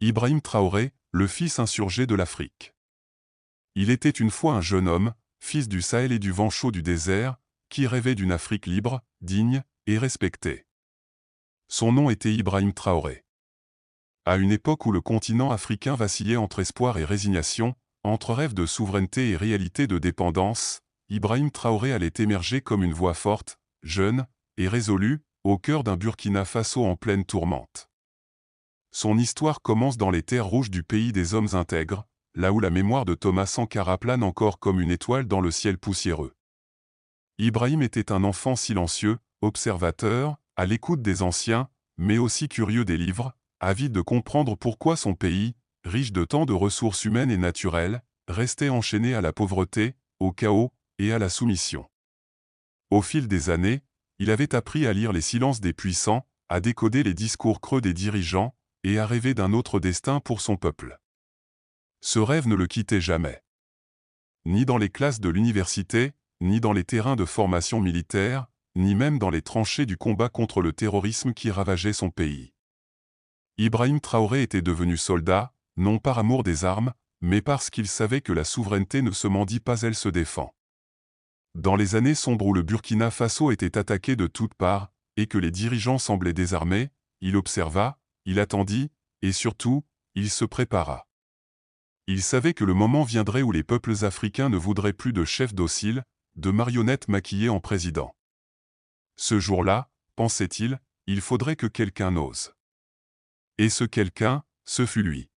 Ibrahim Traoré, le fils insurgé de l'Afrique. Il était une fois un jeune homme, fils du Sahel et du vent chaud du désert, qui rêvait d'une Afrique libre, digne et respectée. Son nom était Ibrahim Traoré. À une époque où le continent africain vacillait entre espoir et résignation, entre rêve de souveraineté et réalité de dépendance, Ibrahim Traoré allait émerger comme une voix forte, jeune et résolue, au cœur d'un Burkina Faso en pleine tourmente. Son histoire commence dans les terres rouges du pays des hommes intègres, là où la mémoire de Thomas Sankara plane encore comme une étoile dans le ciel poussiéreux. Ibrahim était un enfant silencieux, observateur, à l'écoute des anciens, mais aussi curieux des livres, avide de comprendre pourquoi son pays, riche de tant de ressources humaines et naturelles, restait enchaîné à la pauvreté, au chaos et à la soumission. Au fil des années, il avait appris à lire les silences des puissants, à décoder les discours creux des dirigeants, et à rêver d'un autre destin pour son peuple. Ce rêve ne le quittait jamais. Ni dans les classes de l'université, ni dans les terrains de formation militaire, ni même dans les tranchées du combat contre le terrorisme qui ravageait son pays. Ibrahim Traoré était devenu soldat, non par amour des armes, mais parce qu'il savait que la souveraineté ne se mendie pas, elle se défend. Dans les années sombres où le Burkina Faso était attaqué de toutes parts, et que les dirigeants semblaient désarmés, il observa, il attendit, et surtout, il se prépara. Il savait que le moment viendrait où les peuples africains ne voudraient plus de chefs dociles, de marionnettes maquillées en président. Ce jour-là, pensait-il, il faudrait que quelqu'un ose. Et ce quelqu'un, ce fut lui.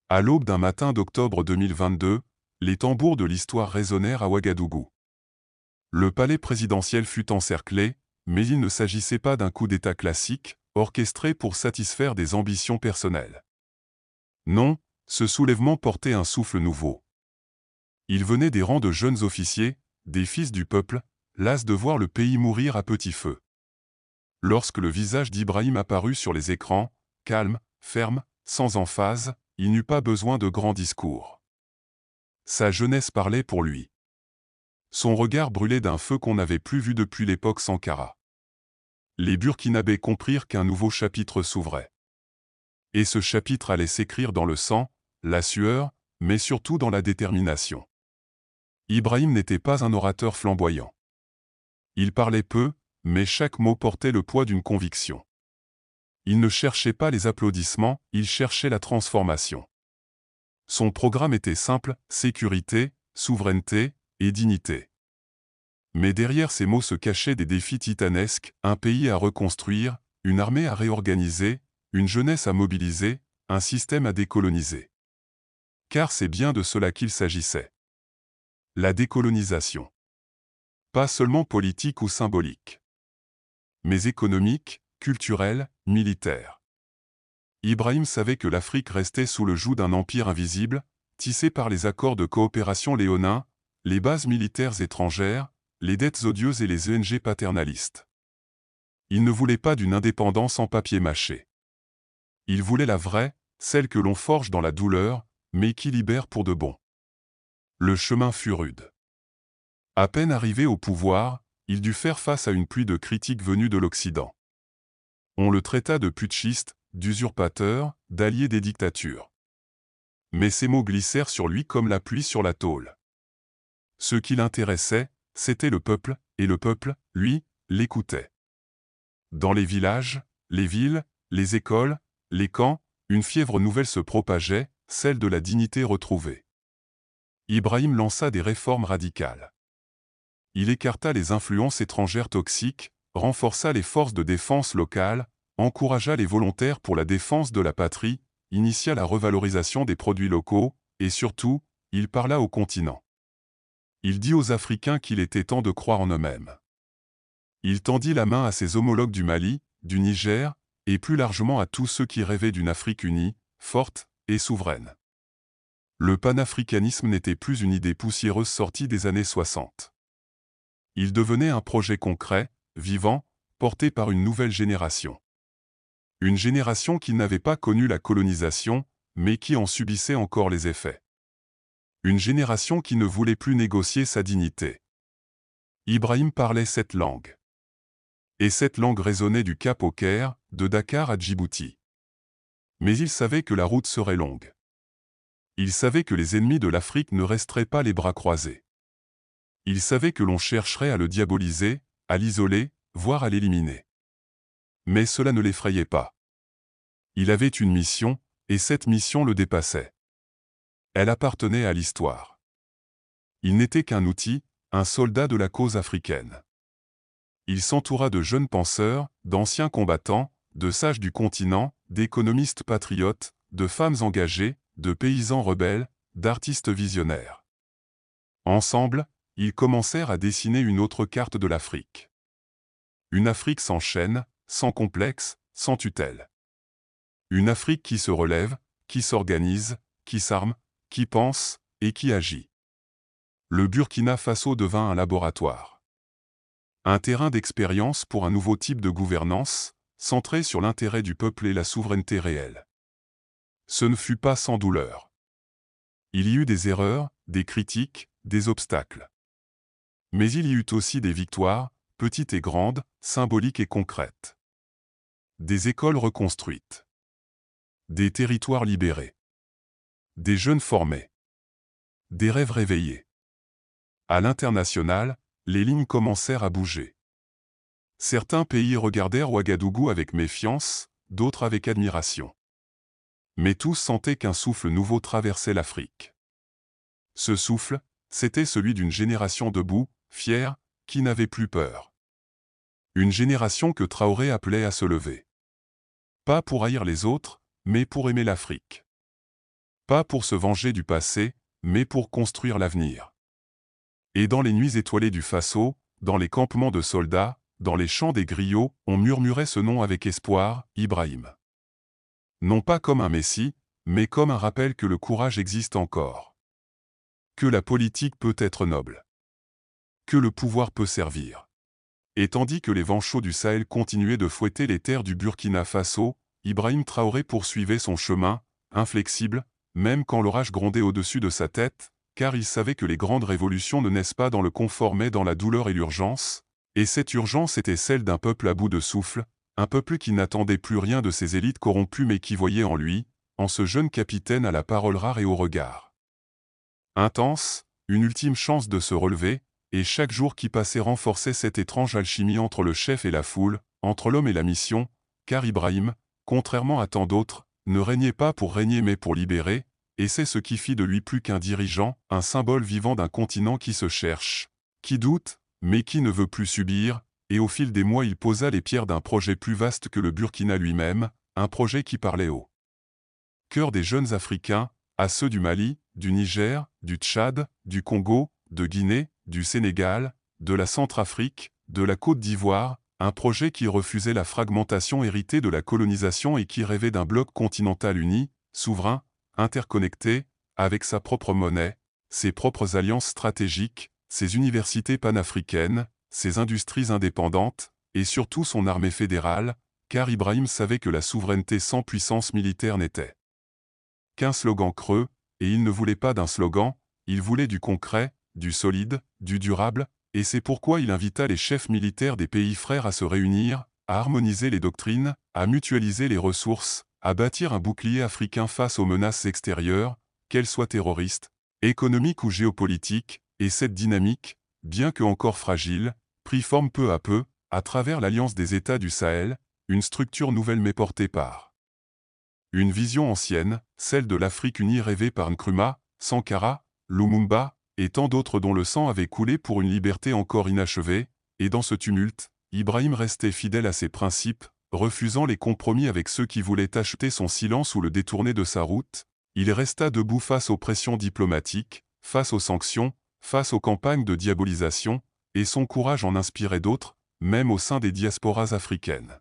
À l'aube d'un matin d'octobre 2022, les tambours de l'histoire résonnèrent à Ouagadougou. Le palais présidentiel fut encerclé, mais il ne s'agissait pas d'un coup d'État classique, orchestré pour satisfaire des ambitions personnelles. Non, ce soulèvement portait un souffle nouveau. Il venait des rangs de jeunes officiers, des fils du peuple, las de voir le pays mourir à petit feu. Lorsque le visage d'Ibrahim apparut sur les écrans, calme, ferme, sans emphase, il n'eut pas besoin de grands discours. Sa jeunesse parlait pour lui. Son regard brûlait d'un feu qu'on n'avait plus vu depuis l'époque Sankara. Les Burkinabés comprirent qu'un nouveau chapitre s'ouvrait. Et ce chapitre allait s'écrire dans le sang, la sueur, mais surtout dans la détermination. Ibrahim n'était pas un orateur flamboyant. Il parlait peu, mais chaque mot portait le poids d'une conviction. Il ne cherchait pas les applaudissements, il cherchait la transformation. Son programme était simple, sécurité, souveraineté et dignité. Mais derrière ces mots se cachaient des défis titanesques, un pays à reconstruire, une armée à réorganiser, une jeunesse à mobiliser, un système à décoloniser. Car c'est bien de cela qu'il s'agissait. La décolonisation. Pas seulement politique ou symbolique, mais économique, culturelle, militaire. Ibrahim savait que l'Afrique restait sous le joug d'un empire invisible, tissé par les accords de coopération léonins, les bases militaires étrangères, les dettes odieuses et les ONG paternalistes. Il ne voulait pas d'une indépendance en papier mâché. Il voulait la vraie, celle que l'on forge dans la douleur, mais qui libère pour de bon. Le chemin fut rude. À peine arrivé au pouvoir, il dut faire face à une pluie de critiques venues de l'Occident. On le traita de putschiste, d'usurpateur, d'allié des dictatures. Mais ces mots glissèrent sur lui comme la pluie sur la tôle. Ce qui l'intéressait, c'était le peuple, et le peuple, lui, l'écoutait. Dans les villages, les villes, les écoles, les camps, une fièvre nouvelle se propageait, celle de la dignité retrouvée. Ibrahim lança des réformes radicales. Il écarta les influences étrangères toxiques, renforça les forces de défense locales, encouragea les volontaires pour la défense de la patrie, initia la revalorisation des produits locaux, et surtout, il parla au continent. Il dit aux Africains qu'il était temps de croire en eux-mêmes. Il tendit la main à ses homologues du Mali, du Niger, et plus largement à tous ceux qui rêvaient d'une Afrique unie, forte et souveraine. Le panafricanisme n'était plus une idée poussiéreuse sortie des années 60. Il devenait un projet concret, vivant, porté par une nouvelle génération. Une génération qui n'avait pas connu la colonisation, mais qui en subissait encore les effets. Une génération qui ne voulait plus négocier sa dignité. Ibrahim parlait cette langue. Et cette langue résonnait du Cap au Caire, de Dakar à Djibouti. Mais il savait que la route serait longue. Il savait que les ennemis de l'Afrique ne resteraient pas les bras croisés. Il savait que l'on chercherait à le diaboliser, à l'isoler, voire à l'éliminer. Mais cela ne l'effrayait pas. Il avait une mission, et cette mission le dépassait. Elle appartenait à l'histoire. Il n'était qu'un outil, un soldat de la cause africaine. Il s'entoura de jeunes penseurs, d'anciens combattants, de sages du continent, d'économistes patriotes, de femmes engagées, de paysans rebelles, d'artistes visionnaires. Ensemble, ils commencèrent à dessiner une autre carte de l'Afrique. Une Afrique sans chaîne, sans complexe, sans tutelle. Une Afrique qui se relève, qui s'organise, qui s'arme, qui pense et qui agit. Le Burkina Faso devint un laboratoire. Un terrain d'expérience pour un nouveau type de gouvernance, centré sur l'intérêt du peuple et la souveraineté réelle. Ce ne fut pas sans douleur. Il y eut des erreurs, des critiques, des obstacles. Mais il y eut aussi des victoires, petites et grandes, symboliques et concrètes. Des écoles reconstruites. Des territoires libérés. Des jeunes formés. Des rêves réveillés. À l'international, les lignes commencèrent à bouger. Certains pays regardèrent Ouagadougou avec méfiance, d'autres avec admiration. Mais tous sentaient qu'un souffle nouveau traversait l'Afrique. Ce souffle, c'était celui d'une génération debout, fière, qui n'avait plus peur. Une génération que Traoré appelait à se lever. Pas pour haïr les autres, mais pour aimer l'Afrique. Pas pour se venger du passé, mais pour construire l'avenir. Et dans les nuits étoilées du Faso, dans les campements de soldats, dans les champs des griots, on murmurait ce nom avec espoir, Ibrahim. Non pas comme un messie, mais comme un rappel que le courage existe encore. Que la politique peut être noble. Que le pouvoir peut servir. Et tandis que les vents chauds du Sahel continuaient de fouetter les terres du Burkina Faso, Ibrahim Traoré poursuivait son chemin, inflexible, même quand l'orage grondait au-dessus de sa tête, car il savait que les grandes révolutions ne naissent pas dans le confort mais dans la douleur et l'urgence, et cette urgence était celle d'un peuple à bout de souffle, un peuple qui n'attendait plus rien de ses élites corrompues mais qui voyait en lui, en ce jeune capitaine à la parole rare et au regard intense, une ultime chance de se relever, et chaque jour qui passait renforçait cette étrange alchimie entre le chef et la foule, entre l'homme et la mission, car Ibrahim, contrairement à tant d'autres, ne régnait pas pour régner mais pour libérer, et c'est ce qui fit de lui plus qu'un dirigeant, un symbole vivant d'un continent qui se cherche, qui doute, mais qui ne veut plus subir, et au fil des mois il posa les pierres d'un projet plus vaste que le Burkina lui-même, un projet qui parlait au cœur des jeunes Africains, à ceux du Mali, du Niger, du Tchad, du Congo, de Guinée, du Sénégal, de la Centrafrique, de la Côte d'Ivoire, un projet qui refusait la fragmentation héritée de la colonisation et qui rêvait d'un bloc continental uni, souverain, interconnecté, avec sa propre monnaie, ses propres alliances stratégiques, ses universités panafricaines, ses industries indépendantes, et surtout son armée fédérale, car Ibrahim savait que la souveraineté sans puissance militaire n'était qu'un slogan creux, et il ne voulait pas d'un slogan, il voulait du concret, du solide, du durable, et c'est pourquoi il invita les chefs militaires des pays frères à se réunir, à harmoniser les doctrines, à mutualiser les ressources, à bâtir un bouclier africain face aux menaces extérieures, qu'elles soient terroristes, économiques ou géopolitiques, et cette dynamique, bien que encore fragile, prit forme peu à peu, à travers l'Alliance des États du Sahel, une structure nouvelle mais portée par une vision ancienne, celle de l'Afrique unie rêvée par Nkrumah, Sankara, Lumumba, et tant d'autres dont le sang avait coulé pour une liberté encore inachevée, et dans ce tumulte, Ibrahim restait fidèle à ses principes, refusant les compromis avec ceux qui voulaient acheter son silence ou le détourner de sa route, il resta debout face aux pressions diplomatiques, face aux sanctions, face aux campagnes de diabolisation, et son courage en inspirait d'autres, même au sein des diasporas africaines,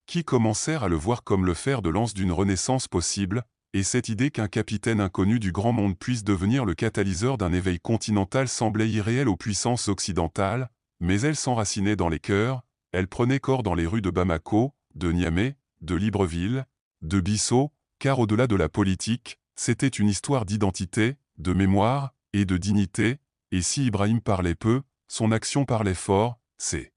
qui commencèrent à le voir comme le fer de lance d'une renaissance possible, et cette idée qu'un capitaine inconnu du grand monde puisse devenir le catalyseur d'un éveil continental semblait irréelle aux puissances occidentales, mais elle s'enracinait dans les cœurs, elle prenait corps dans les rues de Bamako, de Niamey, de Libreville, de Bissau, car au-delà de la politique, c'était une histoire d'identité, de mémoire, et de dignité, et si Ibrahim parlait peu, son action parlait fort, ses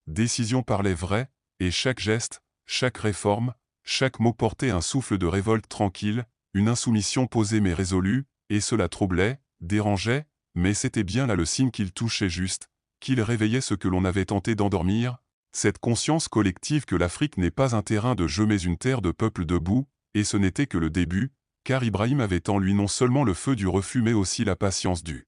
décisions parlaient vraies, et chaque geste, chaque réforme, Chaque mot portait un souffle de révolte tranquille, une insoumission posée mais résolue, et cela troublait, dérangeait, mais c'était bien là le signe qu'il touchait juste, qu'il réveillait ce que l'on avait tenté d'endormir, cette conscience collective que l'Afrique n'est pas un terrain de jeu mais une terre de peuples debout, et ce n'était que le début, car Ibrahim avait en lui non seulement le feu du refus mais aussi la patience du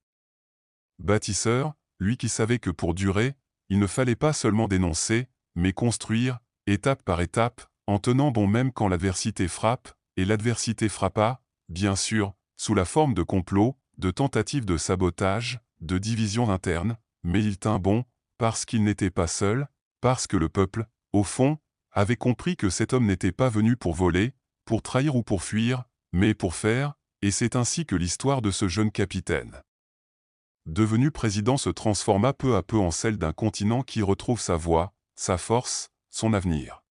bâtisseur, lui qui savait que pour durer, il ne fallait pas seulement dénoncer, mais construire, étape par étape, en tenant bon même quand l'adversité frappe, et l'adversité frappa, bien sûr, sous la forme de complots, de tentatives de sabotage, de divisions internes, mais il tint bon, parce qu'il n'était pas seul, parce que le peuple, au fond, avait compris que cet homme n'était pas venu pour voler, pour trahir ou pour fuir, mais pour faire, et c'est ainsi que l'histoire de ce jeune capitaine devenu président se transforma peu à peu en celle d'un continent qui retrouve sa voie, sa force, son avenir.